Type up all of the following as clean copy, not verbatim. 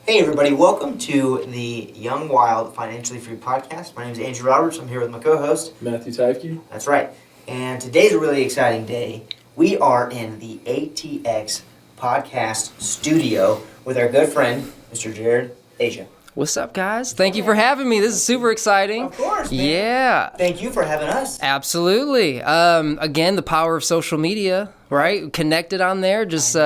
Hey everybody, welcome to the Young Wild Financially Free podcast. My name is Andrew Roberts. I'm here with my co-host Matthew Teifke. That's right. And today's a really exciting day. We are in the ATX podcast studio with our good friend, Mr. Jared Asia. What's up, guys? Thank you for having me. This is super exciting. Of course, man. Yeah. Thank you for having us. Absolutely. Again, the power of social media, right? Connected on there. Just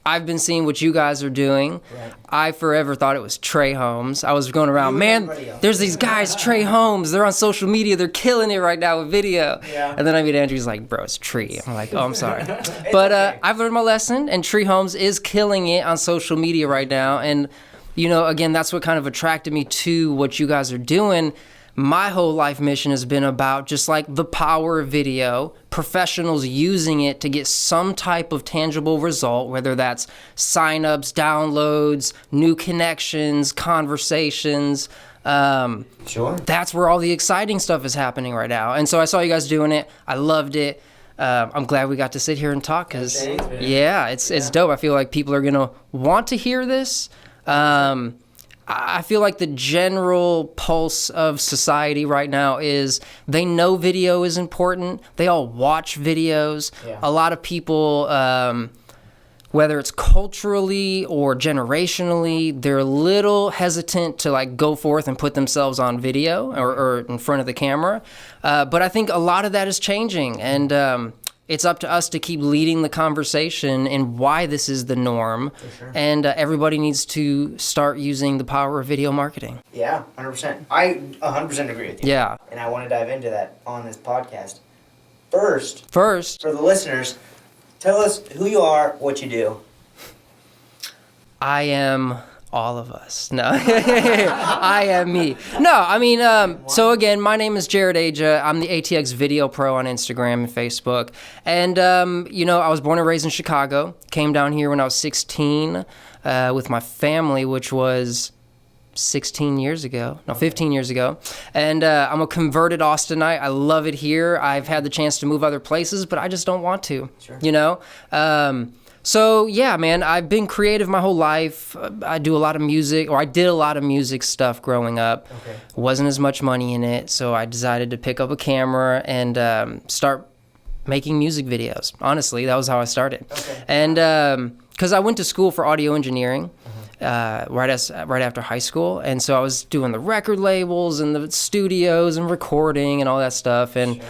I've been seeing what you guys are doing. Right. I forever thought it was Trey Holmes. I was going around, man, there's these guys, Trey Holmes. They're on social media. They're killing it right now with video. Yeah. And then I meet Andrew's like, bro, it's Tree. I'm like, oh, I'm sorry. But okay. I've learned my lesson, and Tree Holmes is killing it on social media right now. And, you know, again, that's what kind of attracted me to what you guys are doing. My whole life mission has been about just like the power of video, professionals using it to get some type of tangible result, whether that's signups, downloads, new connections, conversations. Sure. That's where all the exciting stuff is happening right now. And so I saw you guys doing it. I loved it. I'm glad we got to sit here and talk because, it's dope. I feel like people are going to want to hear this. I feel like the general pulse of society right now is they know video is important. They all watch videos. Yeah. A lot of people, whether it's culturally or generationally, they're a little hesitant to like go forth and put themselves on video or in front of the camera. But I think a lot of that is changing, and it's up to us to keep leading the conversation and why this is the norm. For sure. And everybody needs to start using the power of video marketing. Yeah, 100%. I 100% agree with you. Yeah. And I want to dive into that on this podcast. First, For the listeners, tell us who you are, what you do. I am all of us. No, I am me. No, I mean, so again, my name is Jared Aja. I'm the ATX Video Pro on Instagram and Facebook. And, I was born and raised in Chicago. Came down here when I was 16 with my family, which was 15 years ago. And I'm a converted Austinite. I love it here. I've had the chance to move other places, but I just don't want to, So, yeah, man, I've been creative my whole life. I did a lot of music stuff growing up. Okay. Wasn't as much money in it, so I decided to pick up a camera and start making music videos. Honestly, that was how I started. Okay. And because I went to school for audio engineering right after high school, and so I was doing the record labels and the studios and recording and all that stuff, and Sure.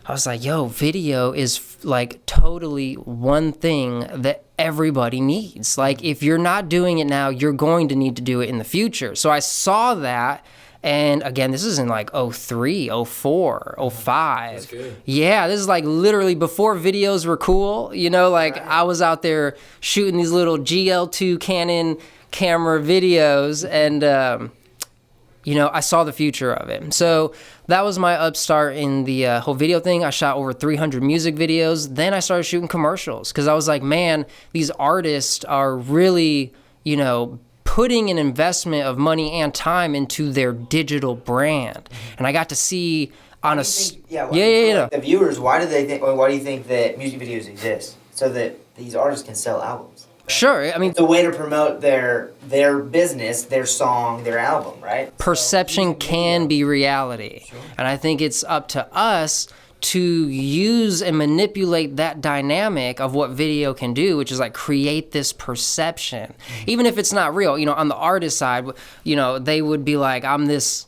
I was like, yo, video is like totally one thing that everybody needs. Like, if you're not doing it now, you're going to need to do it in the future. So I saw that, and again, this is in like 03, 04, 05. That's good. Yeah, this is like literally before videos were cool. Right. I was out there shooting these little GL2 Canon camera videos, and I saw the future of it. So that was my upstart in the whole video thing. I shot over 300 music videos. Then I started shooting commercials because I was like, man, these artists are really, putting an investment of money and time into their digital brand. And I got to see on a... The viewers, why do you think that music videos exist? So that these artists can sell albums. Sure, I mean... It's a way to promote their business, their song, their album, right? Perception can be reality. Sure. And I think it's up to us to use and manipulate that dynamic of what video can do, which is like create this perception. Even if it's not real, on the artist side, they would be like, I'm this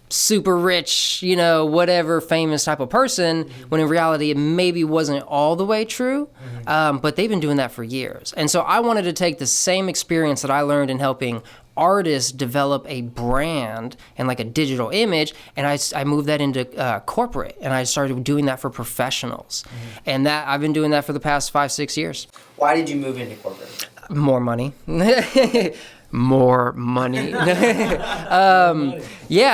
super rich, whatever famous type of person, when in reality it maybe wasn't all the way true, but they've been doing that for years. And so I wanted to take the same experience that I learned in helping artists develop a brand and like a digital image, and I moved that into corporate, and I started doing that for professionals. And that I've been doing that for the past 5-6 years. Why did you move into corporate? More money. More money. Yeah,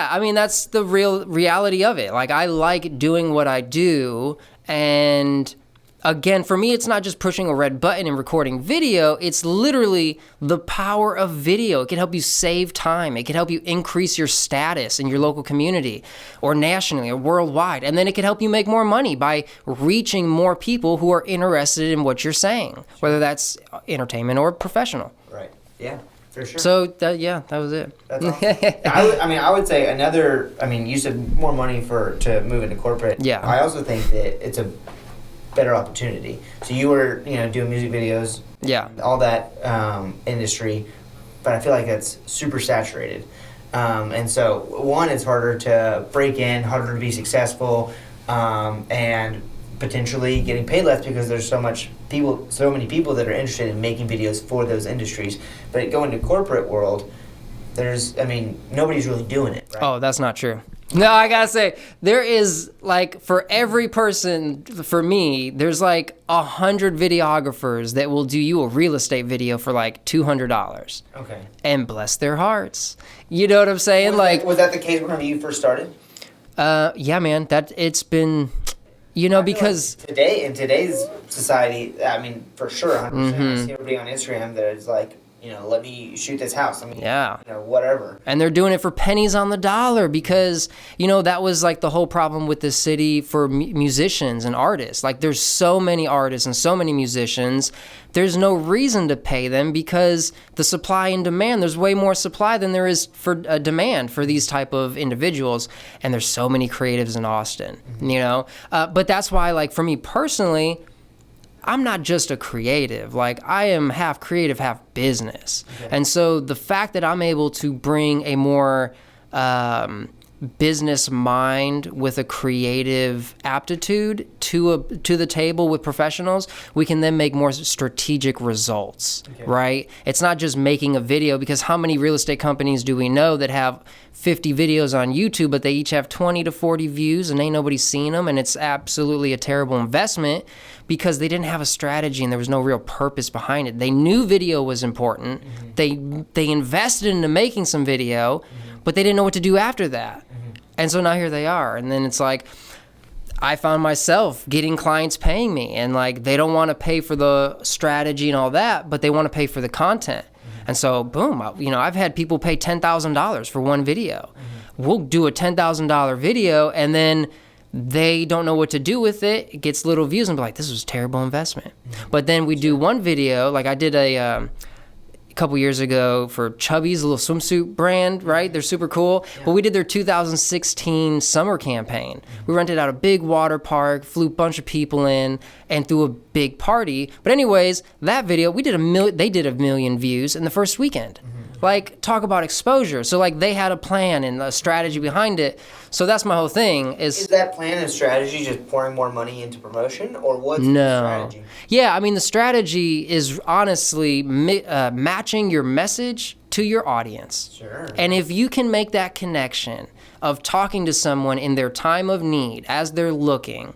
I mean, that's the real reality of it. Like, I like doing what I do, and again, for me, it's not just pushing a red button and recording video. It's literally the power of video. It can help you save time. It can help you increase your status in your local community or nationally or worldwide. And then it can help you make more money by reaching more people who are interested in what you're saying, whether that's entertainment or professional. Right. Yeah. For sure. So that was it. That's awesome. I would say another. I mean, you said more money to move into corporate. Yeah. I also think that it's a better opportunity. So you were, doing music videos. Yeah. All that industry, but I feel like that's super saturated. And so one, it's harder to break in, harder to be successful, and potentially getting paid less because there's so many people that are interested in making videos for those industries. But going to corporate world, nobody's really doing it, right? Oh, that's not true. No, I gotta say, there is, like, for every person, for me, there's like 100 videographers that will do you a real estate video for like $200. Okay. And bless their hearts. You know what I'm saying? Was that the case whenever you first started? Yeah, man, it's been, because like in today's society, for sure, 100%. I see everybody on Instagram that is like, let me shoot this house. Whatever. And they're doing it for pennies on the dollar because, that was like the whole problem with this city for musicians and artists. Like, there's so many artists and so many musicians. There's no reason to pay them because the supply and demand, there's way more supply than there is for demand for these type of individuals. And there's so many creatives in Austin, But that's why, like, for me personally, I'm not just a creative. Like, I am half creative, half business. Okay. And so the fact that I'm able to bring a more business mind with a creative aptitude to the table with professionals, we can then make more strategic results, right? It's not just making a video, because how many real estate companies do we know that have 50 videos on YouTube, but they each have 20 to 40 views and ain't nobody seen them, and it's absolutely a terrible investment because they didn't have a strategy and there was no real purpose behind it. They knew video was important. They invested into making some video, but they didn't know what to do after that. And so now here they are. And then it's like, I found myself getting clients paying me, and like, they don't want to pay for the strategy and all that, but they want to pay for the content. And so, boom, I've had people pay $10,000 for one video. We'll do a $10,000 video, and then they don't know what to do with it. It gets little views and be like, this was a terrible investment. But then we do one video, like I did a couple years ago for Chubby's, a little swimsuit brand, right? They're super cool. Yeah. But we did their 2016 summer campaign. We rented out a big water park, flew a bunch of people in, and threw a big party. But anyways, that video, they did 1 million views in the first weekend. Like, talk about exposure. So, like, they had a plan and a strategy behind it. So that's my whole thing. Is that plan and strategy just pouring more money into promotion, or what's the strategy? Yeah, the strategy is honestly matching your message to your audience. Sure. And if you can make that connection of talking to someone in their time of need as they're looking,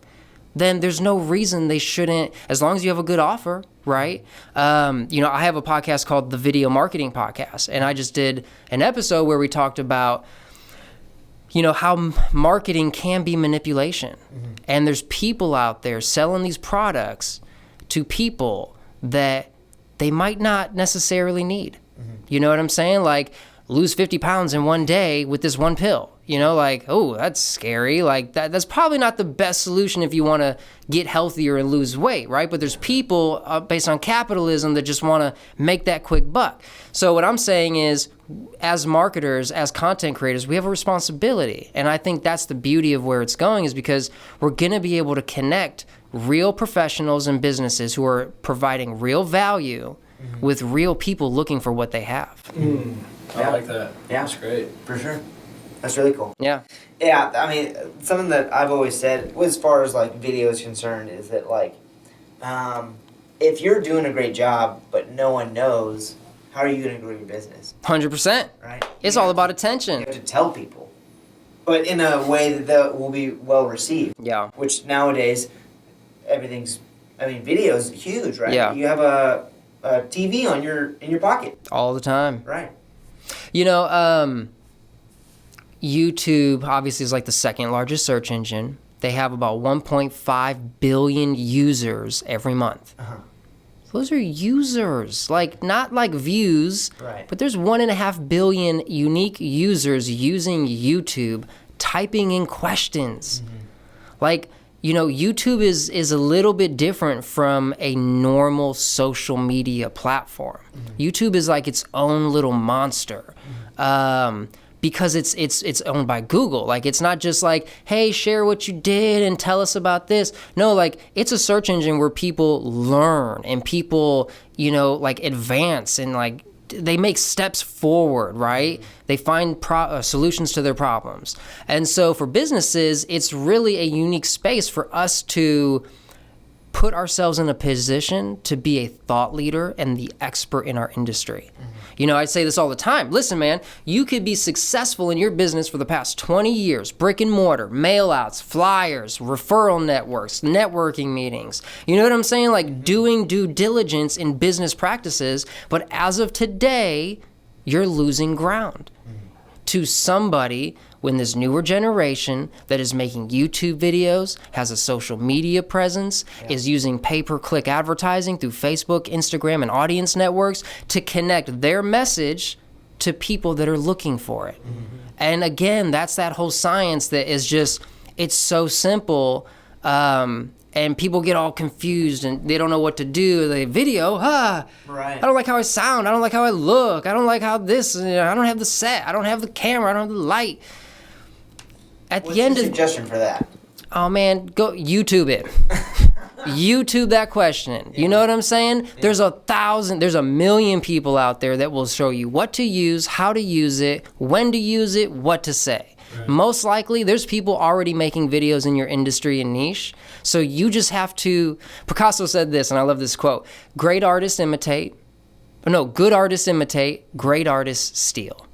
then there's no reason they shouldn't, as long as you have a good offer, right? I have a podcast called The Video Marketing Podcast, and I just did an episode where we talked about, how marketing can be manipulation. And there's people out there selling these products to people that they might not necessarily need. You know what I'm saying? Like, lose 50 pounds in one day with this one pill. Oh, that's scary. Like, that's probably not the best solution if you want to get healthier and lose weight, right? But there's people based on capitalism that just want to make that quick buck. So what I'm saying is, as marketers, as content creators, we have a responsibility. And I think that's the beauty of where it's going, is because we're going to be able to connect real professionals and businesses who are providing real value with real people looking for what they have. I like that. Yeah. That's great. For sure. That's really cool. Yeah. Yeah, something that I've always said, as far as like video is concerned, is that like, if you're doing a great job but no one knows, how are you going to grow your business? 100%. Right. It's all about attention. You have to tell people, but in a way that will be well received. Yeah. Which nowadays, video is huge, right? Yeah. You have a TV in your pocket all the time. Right. YouTube obviously is like the second largest search engine. They have about 1.5 billion users every month. Those are users, like, not like views, right? But there's 1.5 billion unique users using YouTube, typing in questions. Like, YouTube is a little bit different from a normal social media platform. YouTube is like its own little monster. Because it's owned by Google. Like, it's not just like, hey, share what you did and tell us about this. No, like, it's a search engine where people learn and people, like, advance and, like, they make steps forward, right? They find solutions to their problems. And so for businesses, it's really a unique space for us to put ourselves in a position to be a thought leader and the expert in our industry. I say this all the time. Listen, man, you could be successful in your business for the past 20 years, brick and mortar, mail outs, flyers, referral networks, networking meetings. You know what I'm saying? Like doing due diligence in business practices. But as of today, you're losing ground to somebody when this newer generation that is making YouTube videos, has a social media presence, is using pay-per-click advertising through Facebook, Instagram, and audience networks to connect their message to people that are looking for it. And again, that's that whole science that is just, it's so simple, and people get all confused and they don't know what to do. They video, right. I don't like how I sound, I don't like how I look, I don't like how this, I don't have the set, I don't have the camera, I don't have the light. What's the suggestion for that? Oh man, go YouTube it. YouTube that question. You know what I'm saying? Yeah. There's a million people out there that will show you what to use, how to use it, when to use it, what to say. Right. Most likely, there's people already making videos in your industry and niche. So you just have to, Picasso said this, and I love this quote, good artists imitate, great artists steal.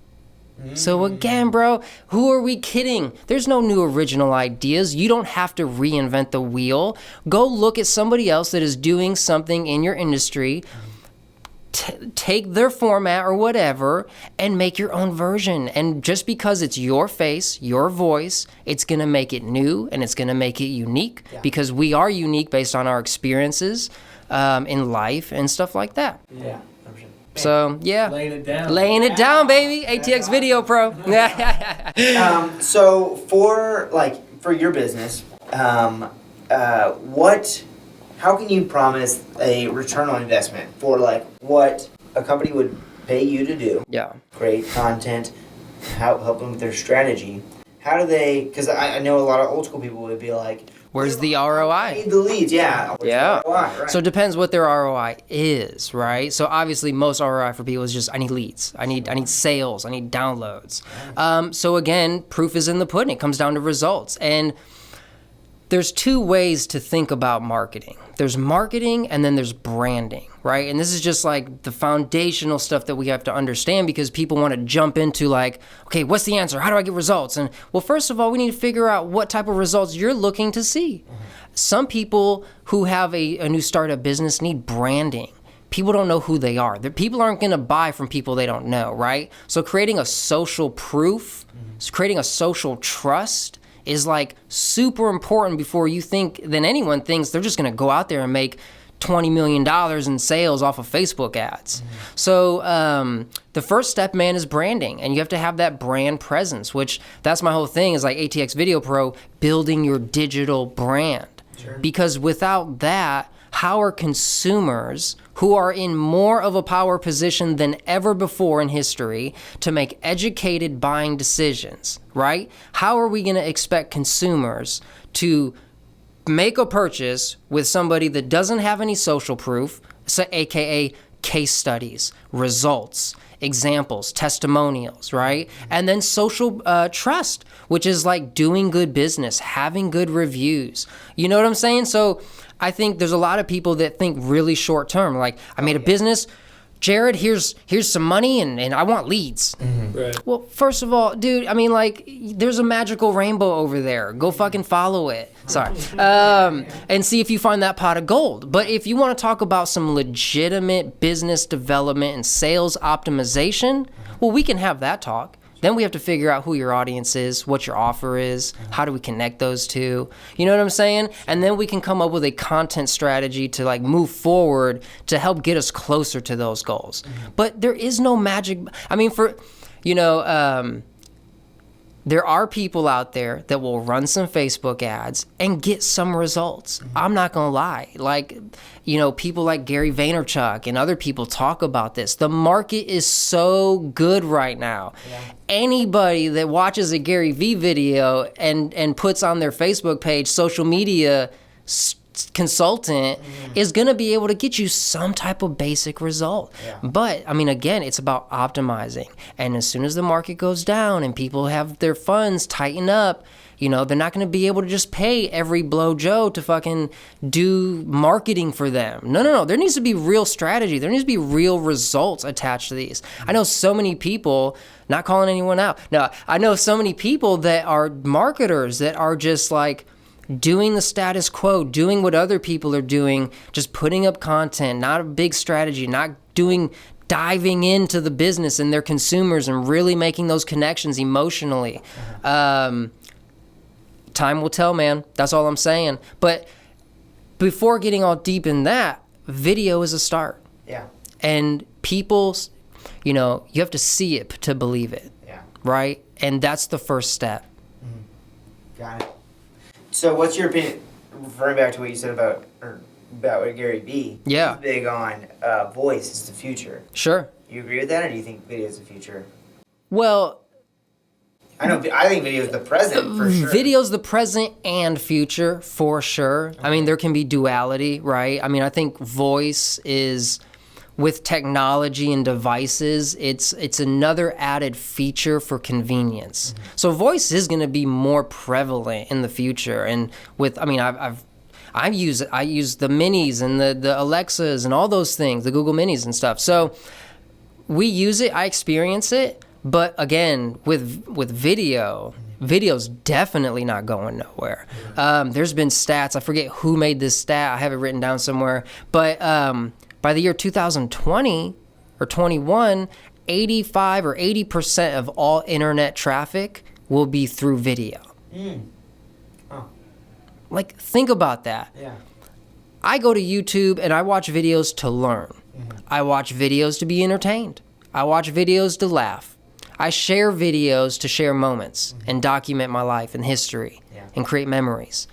So again, bro, who are we kidding? There's no new original ideas. You don't have to reinvent the wheel. Go look at somebody else that is doing something in your industry, take their format or whatever, and make your own version. And just because it's your face, your voice, it's going to make it new and it's going to make it unique because we are unique based on our experiences in life and stuff like that. Yeah. So, yeah. Laying it down. Laying it down, baby. ATX Video Pro. So for your business, how can you promise a return on investment for what a company would pay you to do? Yeah. Create content, help them with their strategy. How do they, because I know a lot of old school people would be like, where's the ROI? I need the leads, yeah. Yeah. The ROI, right. So it depends what their ROI is, right? So obviously most ROI for people is just, I need leads. I need sales. I need downloads. So again, proof is in the pudding. It comes down to results. And there's two ways to think about marketing. There's marketing and then there's branding, right? And this is just like the foundational stuff that we have to understand because people want to jump into okay, what's the answer? How do I get results? And well, first of all, we need to figure out what type of results you're looking to see. Some people who have a new startup business need branding. People don't know who they are. People aren't going to buy from people they don't know, right? So creating a social proof, creating a social trust is super important before you think than anyone thinks they're just going to go out there and make $20 million in sales off of Facebook ads. So the first step, man, is branding. And you have to have that brand presence, which that's my whole thing is ATX Video Pro, building your digital brand. Sure. Because without that, how are consumers who are in more of a power position than ever before in history to make educated buying decisions, right? How are we going to expect consumers to make a purchase with somebody that doesn't have any social proof, so AKA case studies, results, examples, testimonials, right? And then social trust, which is doing good business, having good reviews. You know what I'm saying? So I think there's a lot of people that think really short term. I made a business, Jared, here's some money and I want leads. Right. Well, first of all, dude, there's a magical rainbow over there. Go fucking follow it. Sorry. And see if you find that pot of gold. But if you want to talk about some legitimate business development and sales optimization, well, we can have that talk. Then we have to figure out who your audience is, what your offer is, how do we connect those two, you know what I'm saying? And then we can come up with a content strategy to move forward to help get us closer to those goals. But there is no magic. there are people out there that will run some Facebook ads and get some results. I'm not going to lie. Like, people like Gary Vaynerchuk and other people talk about this. The market is so good right now. Yeah. Anybody that watches a Gary V video and puts on their Facebook page social media consultant is going to be able to get you some type of basic result. Yeah. But again, it's about optimizing. And as soon as the market goes down and people have their funds tighten up, they're not going to be able to just pay every blow Joe to fucking do marketing for them. No. There needs to be real strategy. There needs to be real results attached to these. I know so many people, not calling anyone out. No, I know so many people that are marketers that are just like doing the status quo, doing what other people are doing, just putting up content, not a big strategy, not diving into the business and their consumers and really making those connections emotionally. Time will tell, man. That's all I'm saying. But before getting all deep in that, video is a start. Yeah. And people, you have to see it to believe it. Yeah. Right? And that's the first step. Mm-hmm. Got it. So what's your opinion, referring back to what you said about Gary Vee? Yeah. He's big on voice is the future. Sure. You agree with that, or do you think video is the future? Well, I think video is the present, for sure. Video's the present and future, for sure. Okay. There can be duality, right? I think voice is, with technology and devices, it's another added feature for convenience. Mm-hmm. So voice is going to be more prevalent in the future. And with, I use the Minis and the Alexas and all those things, the Google Minis and stuff. So we use it, I experience it. But again, with video's definitely not going nowhere. There's been stats, I forget who made this stat, I have it written down somewhere, but by the year 2020 or 21, 85 or 80% of all internet traffic will be through video. Oh. Like, think about that. Yeah. I go to YouTube and I watch videos to learn. Mm-hmm. I watch videos to be entertained. I watch videos to laugh. I share videos to share moments and document my life and history and create memories.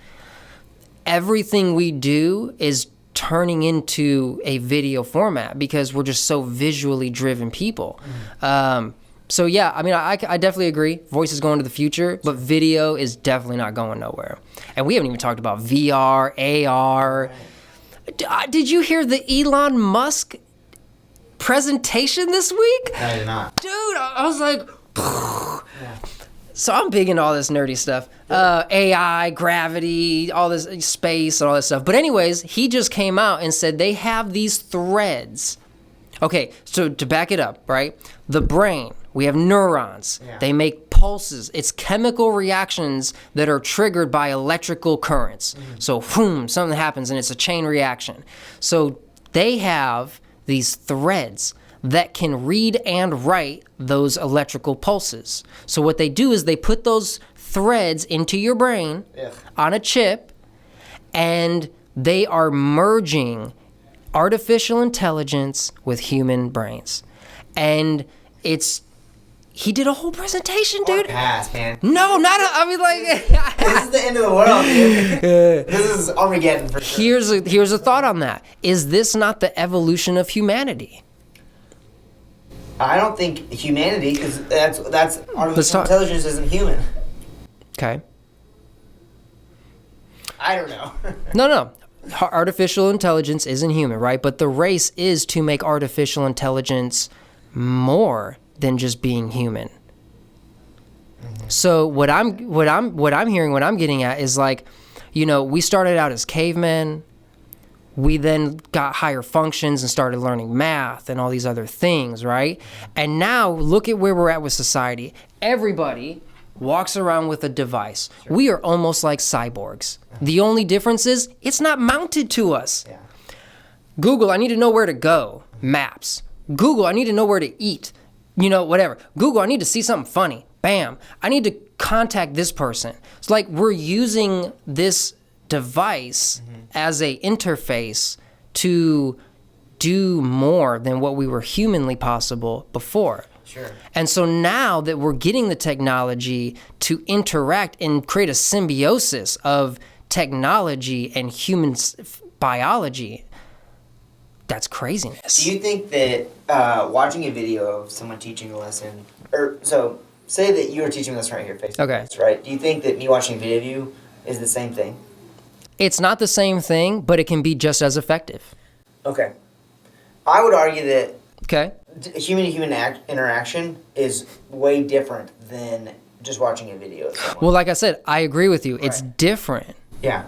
Everything we do is turning into a video format because we're just so visually driven people. So yeah, I definitely agree. Voice is going to the future, but video is definitely not going nowhere. And we haven't even talked about VR, AR. Right. Did you hear the Elon Musk presentation this week? I did not. Dude, I was like, yeah. So I'm big into all this nerdy stuff. AI, gravity, all this space and all this stuff. But anyways, he just came out and said they have these threads. Okay, so to back it up, right? The brain, we have neurons. Yeah. They make pulses. It's chemical reactions that are triggered by electrical currents. Mm-hmm. So, boom, something happens and it's a chain reaction. So they have these threads that can read and write those electrical pulses. So what they do is they put those threads into your brain on a chip, and they are merging artificial intelligence with human brains. And he did a whole presentation, dude. Pass, man. No, not this is the end of the world, dude. This is Armageddon for sure. Here's a thought on that. Is this not the evolution of humanity? I don't think humanity, because that's artificial intelligence isn't human. Okay. I don't know. No. Artificial intelligence isn't human, right? But the race is to make artificial intelligence more than just being human. Mm-hmm. So what I'm hearing, what I'm getting at is like, we started out as cavemen. We then got higher functions and started learning math and all these other things, right? And now look at where we're at with society. Everybody walks around with a device. Sure. We are almost like cyborgs. The only difference is it's not mounted to us. Yeah. Google, I need to know where to go. Maps. Google, I need to know where to eat. Whatever. Google, I need to see something funny. Bam. I need to contact this person. It's like we're using this device as a interface to do more than what we were humanly possible before. Sure. And so now that we're getting the technology to interact and create a symbiosis of technology and human biology, that's craziness. Do you think that watching a video of someone teaching a lesson, or so say that you were teaching a lesson right here, face to face, right? Do you think that me watching a video of you is the same thing? It's not the same thing, but it can be just as effective. Okay. I would argue that Okay. human-to-human interaction is way different than just watching a video of someone. Well, like I said, I agree with you. It's Right. different, Yeah.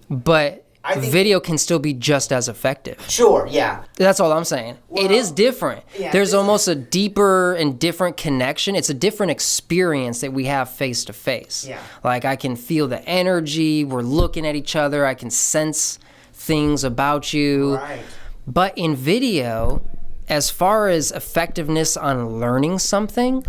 but I think- video can still be just as effective. Sure, yeah. That's all I'm saying. It is different. yeah, There's it is. almost a deeper and different connection. It's a different experience that we have face to face. Yeah. Like I can feel the energy. We're looking at each other. I can sense things about you. Right. But in video, as far as effectiveness on learning something,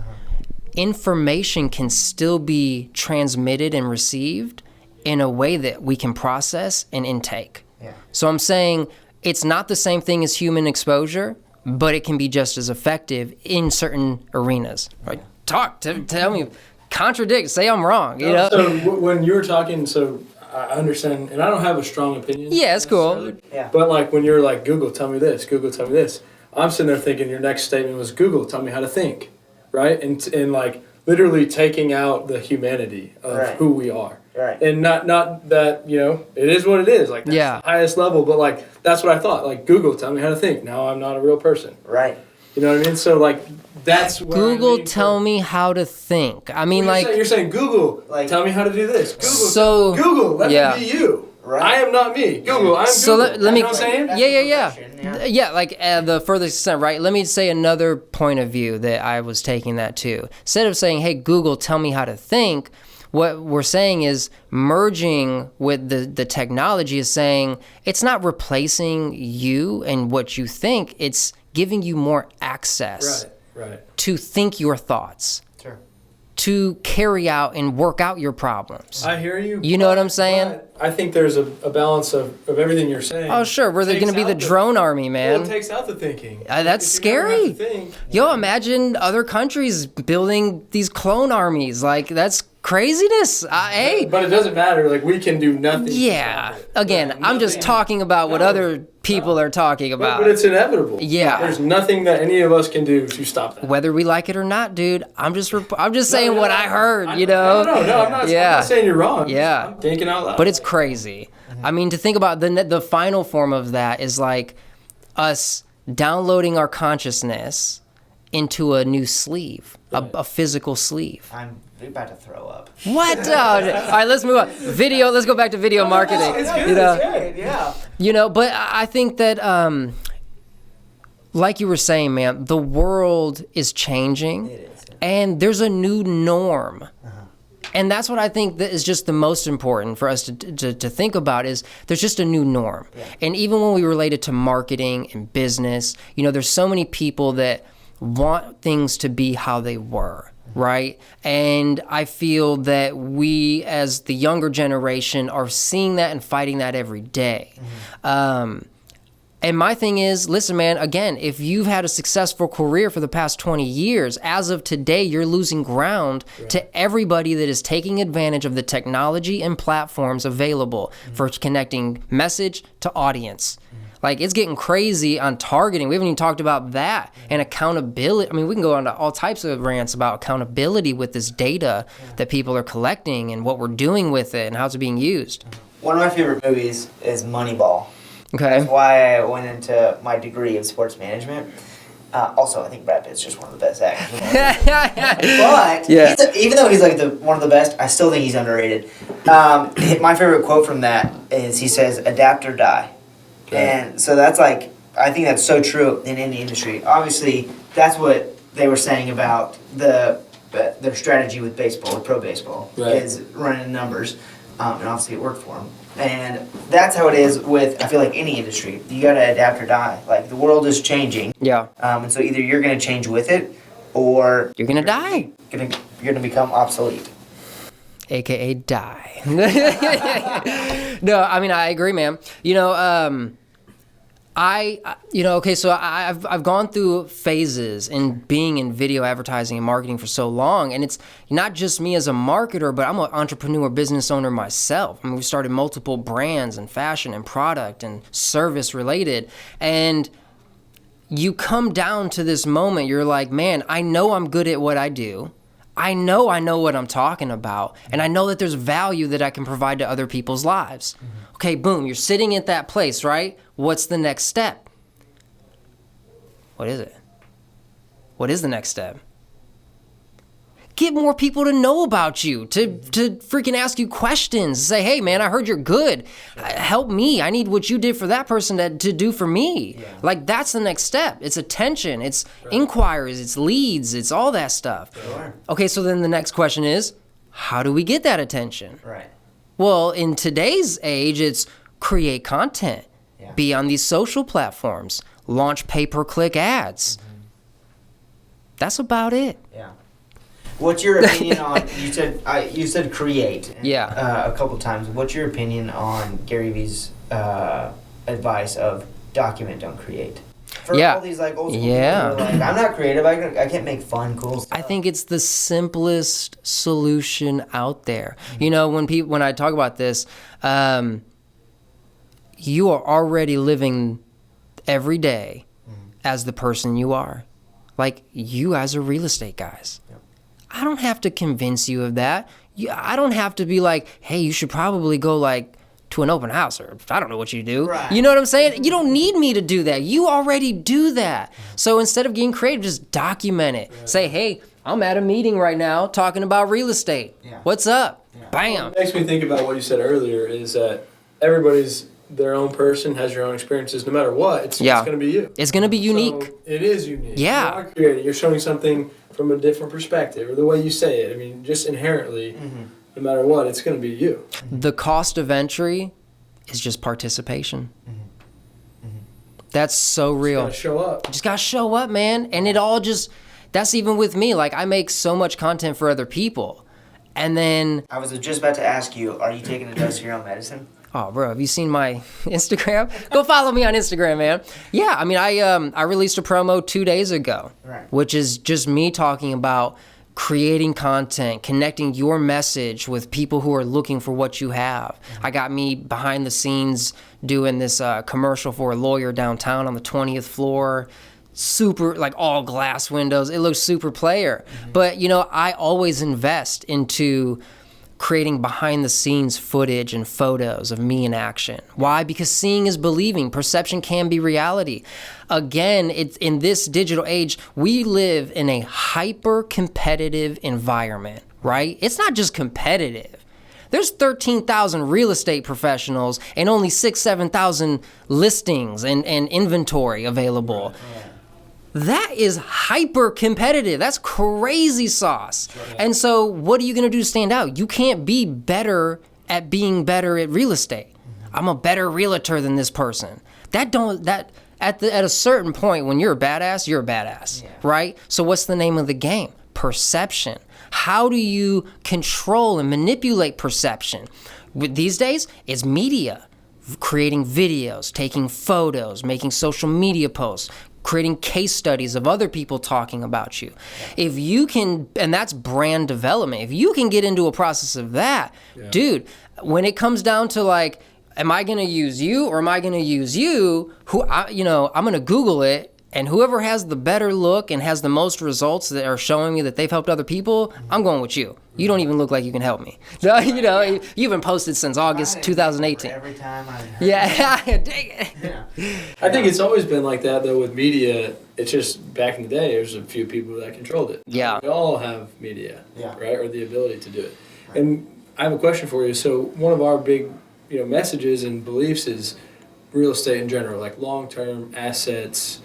information can still be transmitted and received in a way that we can process and intake. Yeah. So I'm saying it's not the same thing as human exposure, but it can be just as effective in certain arenas. Right? Tell me, contradict, say I'm wrong. You know? So when you were talking, so I understand, and I don't have a strong opinion. Yeah, it's cool. necessarily, Yeah. But like when you're like, Google, tell me this, Google, tell me this. I'm sitting there thinking your next statement was, Google, tell me how to think, right? And like literally taking out the humanity of Right. who we are. Right. And not that, you know, it is what it is. Like, that's Yeah. the highest level. But, like, that's what I thought. Like, Google, tell me how to think. Now I'm not a real person. Right. You know what I mean? So, like, that's where Google, tell me how to think. I mean, You're saying, Google, Like- tell me how to do this. Google, So- Google, let yeah. me be you. Right. I am not me. Google, I'm So Google. let me. You know what I'm saying? That's Yeah, the yeah, progression, yeah. yeah. Yeah, like the furthest extent, right? Let me say another point of view that I was taking that to. Instead of saying, hey, Google, tell me how to think, what we're saying is merging with the technology is saying it's not replacing you and what you think, it's giving you more access Right. to think your thoughts, Sure. to carry out and work out your problems. I hear you. You know what I'm saying? But I think there's a balance of everything you're saying. Oh, sure. We're going to be the drone army, man. Well, it takes out the thinking. That's If you never have scary. to think, Yo, imagine other countries building these clone armies. Like, that's craziness. Hey. But it doesn't matter. Like, we can do nothing. to Yeah. stop it. Again, I'm just Nothing. talking about what No. other people are talking about. But it's inevitable. Yeah. There's nothing that any of us can do to stop that. Whether we like it or not, dude, I'm just saying No, what no, I heard, you No, know? I'm not, Yeah. I'm not saying you're wrong. Yeah. I'm thinking out loud. But it's crazy. I mean, to think about the final form of that is like us downloading our consciousness into a new sleeve, a physical sleeve. I'm about to throw up. What? All right, let's move on. Video. Let's go back to video marketing. it's good, You know, it's good. Yeah. you know. But I think that, like you were saying, man, the world is changing, It is. and there's a new norm. And that's what I think that is just the most important for us to think about is there's just a new norm. Yeah. And even when we relate it to marketing and business, you know, there's so many people that want things to be how they were, right? And I feel that we as the younger generation are seeing that and fighting that every day. And my thing is, listen, man, again, if you've had a successful career for the past 20 years, as of today, you're losing ground to everybody that is taking advantage of the technology and platforms available for connecting message to audience. Like, it's getting crazy on targeting. We haven't even talked about that and accountability. I mean, we can go on to all types of rants about accountability with this data that people are collecting and what we're doing with it and how it's being used. One of my favorite movies is Moneyball. Okay. That's why I went into my degree of sports management. Also, I think Brad Pitt's just one of the best actors. But Yeah. even though he's like one of the best, I still think he's underrated. My favorite quote from that is he says, "Adapt or die," and so that's like I think that's so true in any industry. Obviously, that's what they were saying about their strategy with baseball, with pro baseball, Right. is running numbers, and obviously it worked for them. And that's how it is with, I feel like, any industry. You gotta adapt or die. Like, the world is changing. Yeah. And so either you're gonna change with it, or You're going to die. you're gonna become obsolete. AKA die. No, I mean, I agree, man. You know, So I've gone through phases in being in video advertising and marketing for so long, and it's not just me as a marketer, but I'm an entrepreneur, business owner myself. I mean, we started multiple brands and fashion and product and service related, and you come down to this moment, you're like, man, I know I'm good at what I do. I know what I'm talking about, and I know that there's value that I can provide to other people's lives. Okay, boom, you're sitting at that place, right? What's the next step? What is it? What is the next step? Get more people to know about you, to freaking ask you questions. Say, hey, man, I heard you're good. Help me. I need what you did for that person to do for me. Yeah. Like, that's the next step. It's attention. It's inquiries. It's leads. It's all that stuff. Sure. Okay, so then the next question is, how do we get that attention? Right. Well, in today's age, it's create content, be on these social platforms, launch pay-per-click ads. That's about it. Yeah. What's your opinion on, you said create Yeah. a couple times. What's your opinion on Gary Vee's advice of document, don't create? For all these like old school people who are like, I'm not creative, I can't make fun, cool stuff. I think it's the simplest solution out there. You know, when I talk about this, you are already living every day as the person you are. Like, you guys are real estate guys. Yep. I don't have to convince you of that. I don't have to be like, hey, you should probably go like to an open house, or I don't know what you do. Right. You know what I'm saying? You don't need me to do that. You already do that. So instead of getting creative, just document it. Right. Say, hey, I'm at a meeting right now talking about real estate. Yeah. What's up? Yeah. Bam. What makes me think about what you said earlier is that everybody's their own person, has your own experiences. No matter what, it's going to be you. It's going to be unique. So it is unique. Yeah. You are creating. You're showing something from a different perspective, or the way you say it. I mean, just inherently, no matter what, it's going to be you. The cost of entry is just participation. That's so real. Just gotta show up. Just gotta show up, man. And it all just, that's even with me. Like, I make so much content for other people. And then I was just about to ask you, are you taking a dose of your own medicine? Oh, bro, have you seen my Instagram? Go follow me on Instagram, man. Yeah, I mean, I released a promo 2 days ago, which is just me talking about creating content, connecting your message with people who are looking for what you have. I got me behind the scenes doing this commercial for a lawyer downtown on the 20th floor. Super, like, all glass windows. It looks super player. But, you know, I always invest into creating behind the scenes footage and photos of me in action. Why? Because seeing is believing. Perception can be reality. Again, it's in this digital age, we live in a hyper competitive environment, right? It's not just competitive. There's 13,000 real estate professionals and only 7,000 listings and inventory available. That is hyper competitive. That's crazy sauce. And so what are you going to do to stand out? You can't be better at being better at real estate. I'm a better realtor than this person. At a certain point, when you're a badass, right? So what's the name of the game? Perception. How do you control and manipulate perception? These days, it's media. Creating videos, taking photos, making social media posts, creating case studies of other people talking about you. If you can, and that's brand development, if you can get into a process of that, dude, when it comes down to like, am I going to use you or am I going to use you? I'm going to Google it, and whoever has the better look and has the most results that are showing me that they've helped other people, I'm going with you. You don't even look like you can help me. You know, you've been posted since August 2018. Every time dang it. I think it's always been like that, though, with media. It's just back in the day, there's a few people that controlled it. Yeah. We all have media, right, or the ability to do it. Right. And I have a question for you. So one of our big, messages and beliefs is real estate in general, like long-term assets,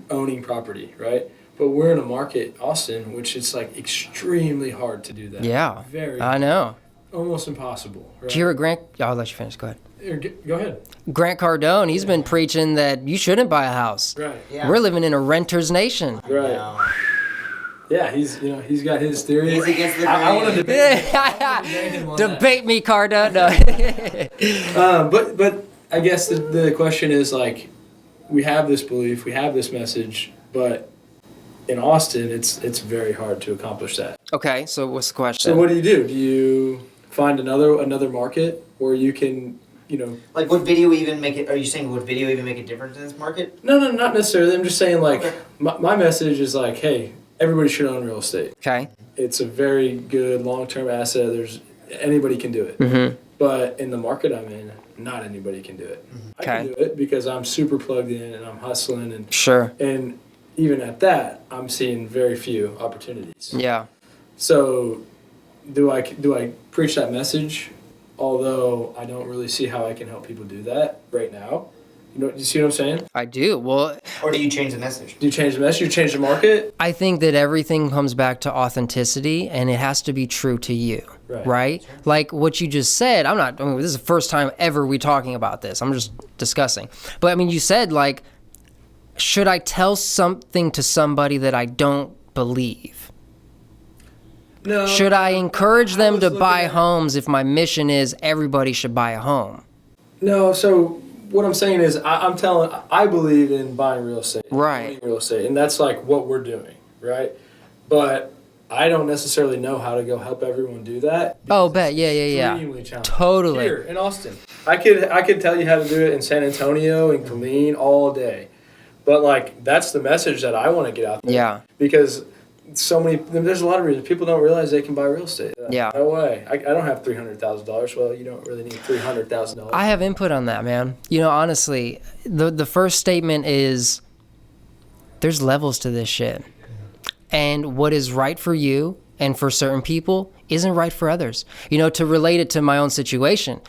owning property, right? But we're in a market, Austin, which it's like extremely hard to do that. Yeah, very. I know. Almost impossible. Right? Did you hear Grant? I'll let you finish. Go ahead. Go ahead. Grant Cardone, he's been preaching that you shouldn't buy a house. Right. Yeah. We're living in a renter's nation. Right. Yeah, he's got his theories. He's against the I want to debate him. Debate me, Cardone. No. But I guess the question is like, we have this belief, we have this message, but in Austin, it's very hard to accomplish that. Okay, so what's the question? So what do? Do you find another market where you can, Like, would video even make it? Are you saying would video even make a difference in this market? No, not necessarily. I'm just saying, like, okay. my message is like, hey, everybody should own real estate. Okay. It's a very good long-term asset. Anybody can do it. Mm-hmm. But in the market I'm in, not anybody can do it. Okay. I can do it because I'm super plugged in and I'm hustling and sure. And even at that, I'm seeing very few opportunities. Yeah. So, do I preach that message? Although I don't really see how I can help people do that right now. You see what I'm saying? I do. Well, or do you change the message? Do you change the message? You change the market? I think that everything comes back to authenticity, and it has to be true to you. Right? Sure. Like what you just said, this is the first time ever we talking about this. I'm just discussing. But I mean, you said, like, should I tell something to somebody that I don't believe? No. Should I encourage them to buy homes if my mission is everybody should buy a home? No, so what I'm saying is I believe in buying real estate. Right. Real estate, and that's like what we're doing, right? But I don't necessarily know how to go help everyone do that. Oh, bet. Yeah. Extremely challenging. Totally. Here in Austin. I could tell you how to do it in San Antonio and Killeen all day. But like that's the message that I want to get out there. Yeah. Because there's a lot of reasons people don't realize they can buy real estate. Yeah. No way. I don't have $300,000. Well, you don't really need $300,000. I have input on that, man. Honestly, the first statement is there's levels to this shit. And what is right for you and for certain people isn't right for others. To relate it to my own situation,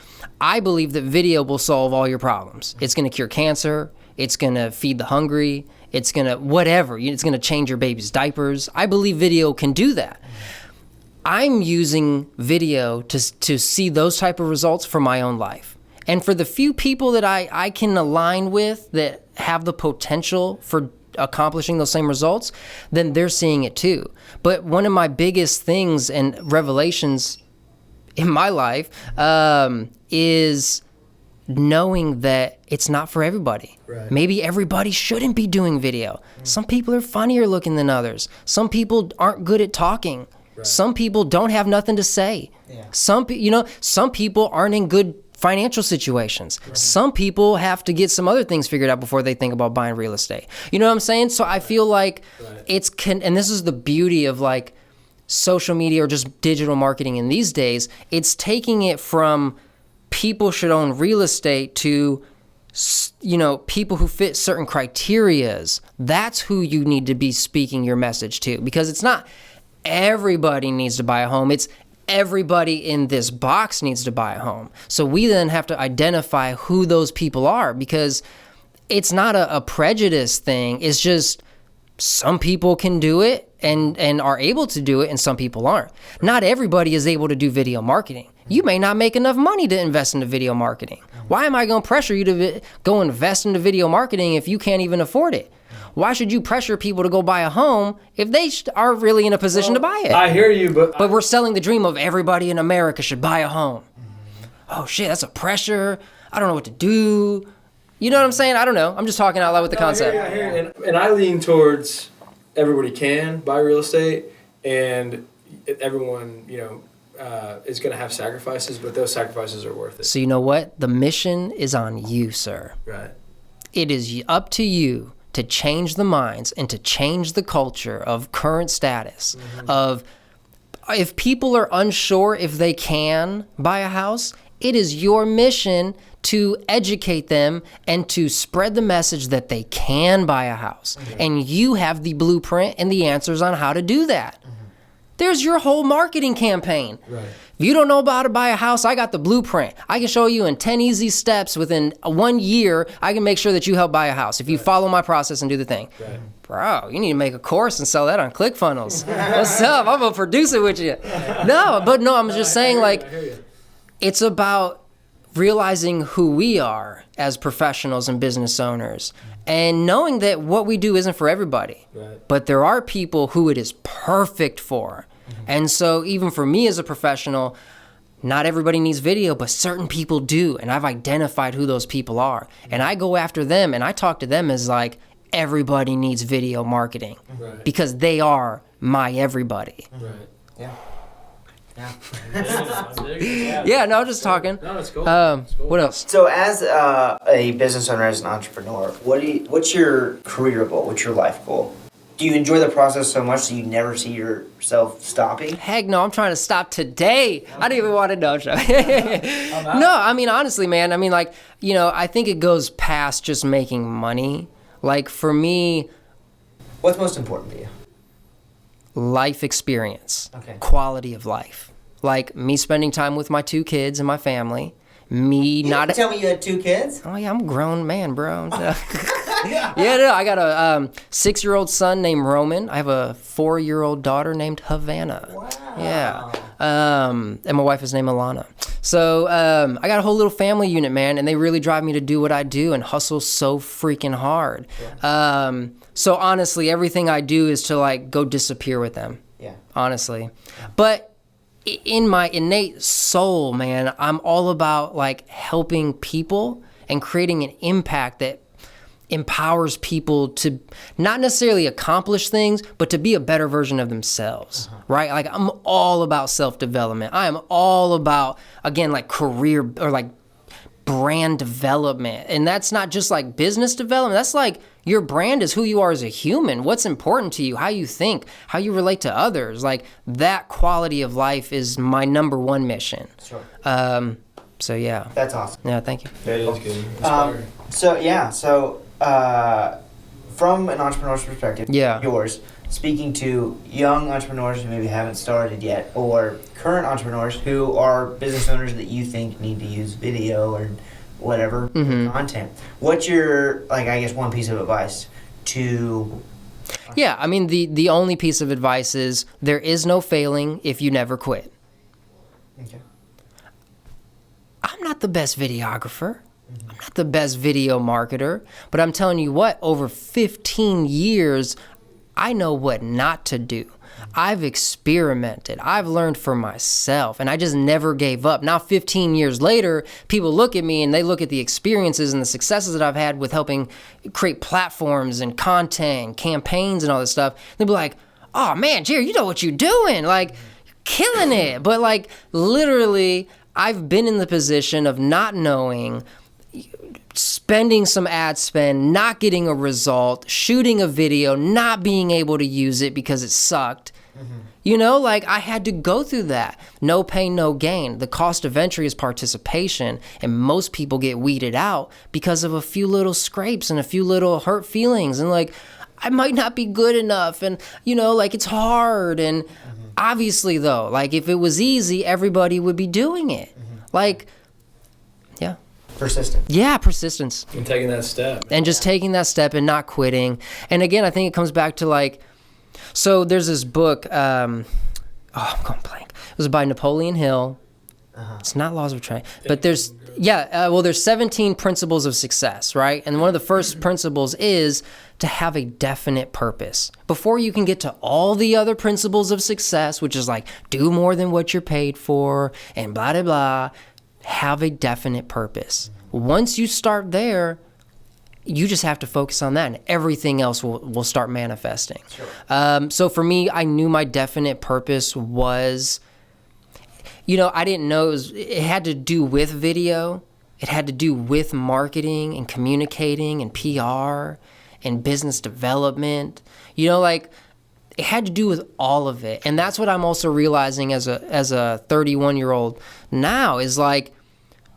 I believe that video will solve all your problems. It's going to cure cancer. It's going to feed the hungry. It's going to whatever. It's going to change your baby's diapers. I believe video can do that. I'm using video to see those type of results for my own life. And for the few people that I can align with that have the potential for accomplishing those same results, then they're seeing it too. But one of my biggest things and revelations in my life is knowing that it's not for everybody. Right. Maybe everybody shouldn't be doing video. Some people are funnier looking than others. Some people aren't good at talking. Right. Some people don't have nothing to say. Yeah. Some people aren't in good financial situations. Right. Some people have to get some other things figured out before they think about buying real estate. You know what I'm saying? So I feel like and this is the beauty of like social media or just digital marketing in these days. It's taking it from people should own real estate to, people who fit certain criterias. That's who you need to be speaking your message to, because it's not everybody needs to buy a home. It's everybody in this box needs to buy a home. So we then have to identify who those people are, because it's not a prejudice thing. It's just some people can do it and are able to do it, and some people aren't. Not everybody is able to do video marketing. You may not make enough money to invest into video marketing. Why am I going to pressure you to go invest into video marketing if you can't even afford it? Why should you pressure people to go buy a home if they are really in a position to buy it? I hear you, but we're selling the dream of everybody in America should buy a home. Oh shit, that's a pressure. I don't know what to do. You know what I'm saying? I don't know. I'm just talking out loud with the concept. I hear you. And I lean towards everybody can buy real estate, and everyone, is going to have sacrifices, but those sacrifices are worth it. So you know what? The mission is on you, sir. Right. It is up to you to change the minds and to change the culture of current status of if people are unsure if they can buy a house, it is your mission to educate them and to spread the message that they can buy a house. And you have the blueprint and the answers on how to do that. There's your whole marketing campaign. Right. If you don't know about how to buy a house, I got the blueprint. I can show you in 10 easy steps within 1 year, I can make sure that you help buy a house if you follow my process and do the thing. Right. Bro, you need to make a course and sell that on ClickFunnels. What's up? I'm going to produce it with you. No, I'm just saying, like, it's about realizing who we are as professionals and business owners and knowing that what we do isn't for everybody. Right. But there are people who it is perfect for. And so even for me as a professional, not everybody needs video, but certain people do. And I've identified who those people are. And I go after them and I talk to them as like, everybody needs video marketing because they are my everybody. Right. Yeah. Yeah, no, just talking. No, it's cool. What else? So as a business owner, as an entrepreneur, what's your career goal? What's your life goal? Do you enjoy the process so much that you never see yourself stopping? Heck no, I'm trying to stop today. I don't even want to know. No, I mean, honestly, man, I mean, like, you know, I think it goes past just making money. Like, for me, what's most important to you? Life experience, okay. Quality of life. Like me spending time with my 2 kids and my family. Me you not didn't tell me you had 2 kids? Oh yeah, I'm a grown man, bro. Yeah, no, I got a 6-year-old son named Roman. I have a 4-year-old daughter named Havana. Wow. Yeah. And my wife is named Alana. So I got a whole little family unit, man, and they really drive me to do what I do and hustle so freaking hard. Yeah. So honestly, everything I do is to like go disappear with them. Yeah. Honestly. But in my innate soul, man, I'm all about like helping people and creating an impact that empowers people to not necessarily accomplish things, but to be a better version of themselves, right? Like I'm all about self-development. I am all about, again, like career or like brand development. And that's not just like business development. That's like your brand is who you are as a human. What's important to you, how you think, how you relate to others. Like that quality of life is my number one mission. Sure. So yeah. That's awesome. Yeah, thank you. Very good. Inspiring. So from an entrepreneur's perspective, yours, speaking to young entrepreneurs who maybe haven't started yet, or current entrepreneurs who are business owners that you think need to use video or whatever content, what's your, like, I guess one piece of advice to... Yeah, I mean, the only piece of advice is there is no failing if you never quit. Okay. I'm not the best videographer. I'm not the best video marketer, but I'm telling you what, over 15 years, I know what not to do. I've experimented. I've learned for myself, and I just never gave up. Now, 15 years later, people look at me and they look at the experiences and the successes that I've had with helping create platforms and content and campaigns and all this stuff. They'll be like, oh man, Jerry, you know what you're doing. Like, you're killing it. But like, literally, I've been in the position of not knowing, spending some ad spend, not getting a result, shooting a video, not being able to use it because it sucked. You know, like I had to go through that. No pain, no gain. The cost of entry is participation, and most people get weeded out because of a few little scrapes and a few little hurt feelings and like, I might not be good enough and, you know, like it's hard. And obviously though, like if it was easy, everybody would be doing it. Like, yeah. Persistence. Yeah, persistence. And taking that step. And just taking that step and not quitting. And again, I think it comes back to like, so there's this book, I'm going blank. It was by Napoleon Hill. It's not Laws of Attraction, but there's 17 principles of success, right? And one of the first principles is to have a definite purpose. Before you can get to all the other principles of success, which is like do more than what you're paid for and blah, blah, blah, have a definite purpose. Once you start there, you just have to focus on that and everything else will start manifesting. Sure. So for me, I knew my definite purpose was, you know, I didn't know it had to do with video. It had to do with marketing and communicating and PR and business development. You know, like it had to do with all of it. And that's what I'm also realizing as a 31-year-old now is like,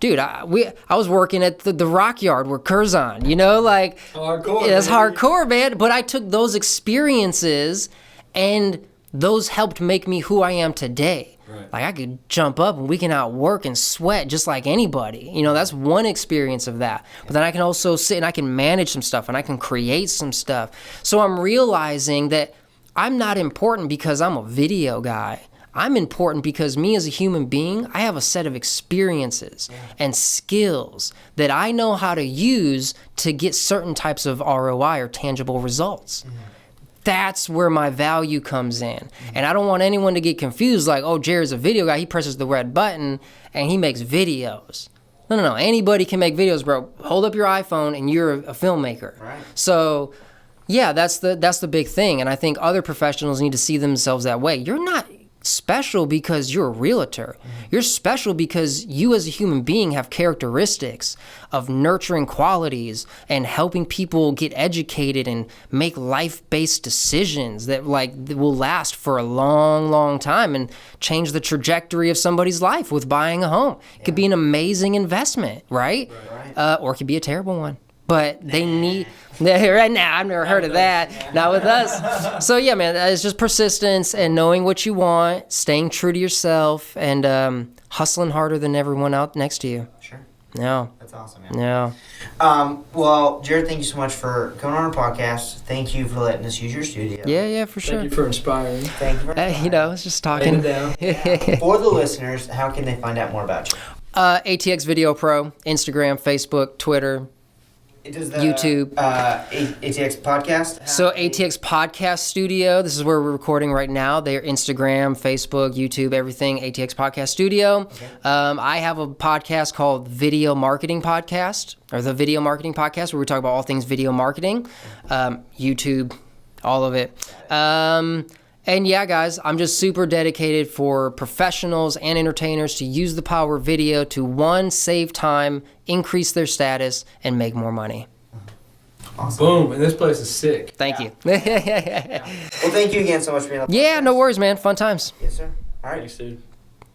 dude, I was working at the Rock Yard where Curzon, you know, like hardcore. That's hardcore, man. But I took those experiences and those helped make me who I am today. Right. Like I could jump up and we can outwork and sweat just like anybody. You know, that's one experience of that. But then I can also sit and I can manage some stuff and I can create some stuff. So I'm realizing that I'm not important because I'm a video guy. I'm important because me as a human being, I have a set of experiences and skills that I know how to use to get certain types of ROI or tangible results. That's where my value comes in. And I don't want anyone to get confused like, oh, Jared's a video guy. He presses the red button and he makes videos. No. Anybody can make videos, bro. Hold up your iPhone and you're a filmmaker. Right. So, yeah, that's the big thing. And I think other professionals need to see themselves that way. You're not special because you're a realtor. You're special because you as a human being have characteristics of nurturing qualities and helping people get educated and make life-based decisions that will last for a long, long time and change the trajectory of somebody's life with buying a home. It could be an amazing investment, right? Or it could be a terrible one. But they need right now. I've never heard of that. Not with us. So yeah, man, it's just persistence and knowing what you want, staying true to yourself, and hustling harder than everyone out next to you. Sure. Yeah. That's awesome, man. Yeah. Well, Jared, thank you so much for coming on our podcast. Thank you for letting us use your studio. Yeah, for sure. Thank you for inspiring. Thank you for inspiring. It's just talking. For the listeners, how can they find out more about you? ATX Video Pro, Instagram, Facebook, Twitter. YouTube. ATX Podcast? So ATX Podcast Studio, this is where we're recording right now. They're Instagram, Facebook, YouTube, everything, ATX Podcast Studio. Okay. I have a podcast called Video Marketing Podcast, or the Video Marketing Podcast, where we talk about all things video marketing, YouTube, all of it. And yeah, guys, I'm just super dedicated for professionals and entertainers to use the power of video to, one, save time, increase their status, and make more money. Awesome. Boom, and this place is sick. Thank you. Well, thank you again so much for being on the podcast. Yeah, no worries, man. Fun times. Yes, sir. All right. Thanks, dude.